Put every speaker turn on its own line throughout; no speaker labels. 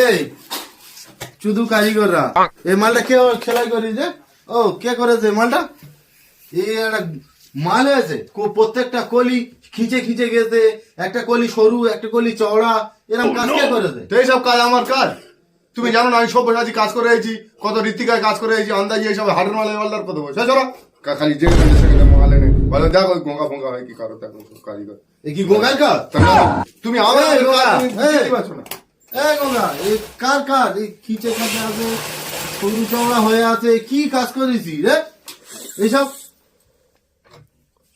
এই শুধু কারিগররা এই মালটা কে সেলাই করেছে? ও কে করেছে মালটা? এই একটা মাল আছে, প্রত্যেকটা কলি খিচে খিচে গেছে, একটা কলি সরু একটা কলি চওড়া, এরকম কাজ কে করেছে?
এইসব কাজ আমার কাজ। তুমি জানো না আমি সব্যসাচী কাজ করে এসেছি, কত ঋত্বিকায় কাজ করে এসেছি, আন্দাজি এইসব হাটের মালে অর্ডার করতে বসে চলো খালি যে সেখানে মাল এনে বলে দেখো গোঙ্গা ফোঙ্গা হয় কি করো দেখো কারিগর।
এ কি গোগার কাজ?
তুমি আমার
এই গোগা, এই।
পারছো না।
এই গোগা, এই কার কাজ? এই খিচে খাচে আছে, সরু চওড়া হয়ে আছে, কি কাজ করেছি রে এইসব?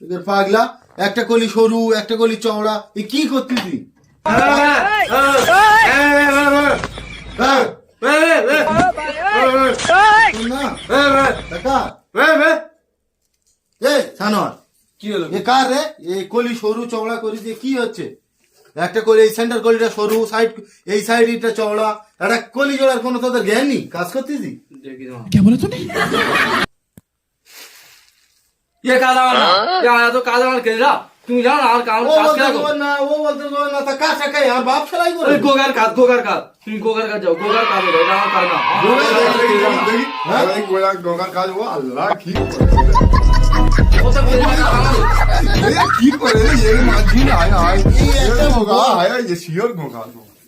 এদের পাগলা, একটা কলি সরু একটা কলি চওড়া, এ কি করতেছি? না দেখা সানোয়ার,
কি হলো?
এ কার রে? এই কলি সরু চওড়া করে দিয়ে কি হচ্ছে? একটা কলি এই সেন্টার কলিটা সরু, সাইড এই সাইড এটা চওড়া, একটা কলি জোড়ার কোনো তোদের জ্ঞান নেই? কাজ করতেছি
क्या बोला तूने? ये काला वाला, ये आया तो काला वाला खेल रहा। तुम जाओ ना और काम
ও
काज
বলতে
करा
পারবে না, ও বলতে পারবে না, তা কাজ শেখাই আর বাপ সেলাই করে।
अरे गोगर काज तुम गोगर काज जाओ, गोगर काज हो जाओ करना।
गोगर काज
দেখি,
হ্যাঁ?
দেখি, গোঙ্গার কাজ ও আল্লাহ কি
वो सब मेरे पास काम है।
করে কি করে রে এই মাঝি না আয় আয়
এই একটা
গোঙ্গা আয় আয় যে শিওর গোঙ্গা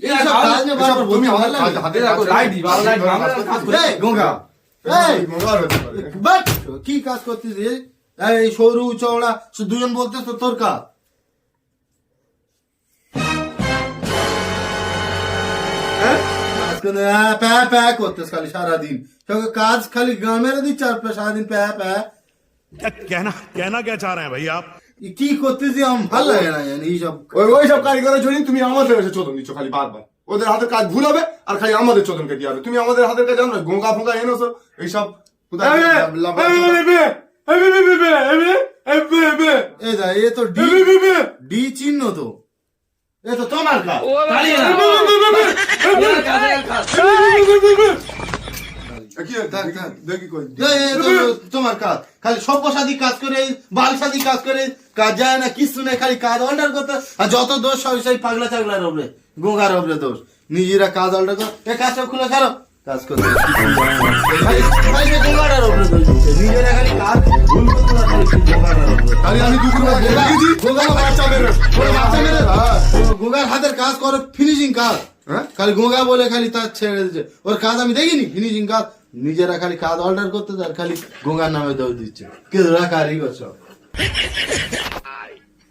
ये
এইসব
काम
কাজ নিয়ে বারবার
তুমি
বলতে
আমার
ভালো
কাজ
লাগে?
হাতে
देखो लाइट दी बाबा लाइट मांगा काज कर।
এই গঙ্গা, এই
গোঙ্গা হতে পারে
বাট কি কাজ করতেছিস? এই সরু চওড়া দুজন বলতে তো তোর কাজ। কাজ করে প্যা প্যা করতেছ খালি সারাদিন, সঙ্গে কাজ খালি গ্রামের দিচ্ছে আর সারাদিন প্যা প্যা।
कहना कहना क्या चाह रहे हैं भाई आप?
কি করতেছি আমার ভালো লাগে না জানি এইসব।
ওই সব কারিগরের জন্য তুমি আমাদের এসে চোদন দিচ্ছ খালি বারবার। ওদের হাতের কাজ ভুল হবে আর খালি আমাদের চোদন কেটে যাবে। তুমি আমাদের হাতের কাজ জানো না, গোঙ্গা ফোঙ্গা এনেছো এইসব
এই যা, এ তো ডি ডি চিহ্ন তো, এ তো তোমার কাজ।
ताली ना ये काज काज
দেখি কই
এ তো তোমার কাজ, খালি সব্যসাদী কাজ করে, বালসাদী কাজ করে, কাজ যায় না কিছু নেই, খালি কাজ অর্ডার করতে। আর যত দোষ সব সেই পাগলা চাগলার ওপরে, গোঙ্গার ওপরে দোষ। নিজেরা কাজ অর্ডার কর, এ কাজটা খুলে ছাড়ো, কাজ করতে গোঙ্গাটার ওপরে দোষ দিচ্ছে। নিজেরা খালি কাজ ভুল করতে না, খালি গোঙ্গাটার ওপরে।
খালি আমি দুপুর গোঙ্গা বাচ্চা বেরো
বাচ্চা মেরে গোগার হাতের কাজ করো, ফিনিশিং কাজ।
হ্যাঁ?
খালি গোগা বলে খালি তার ছেড়ে দিচ্ছে, ওর কাজ আমি দেখিনি ফিনিশিং কাজ। নিজেরা খালি কাজ অর্ডার করতে আর খালি গোগার নামে দৌড় দিচ্ছে, কে কারিগর সব।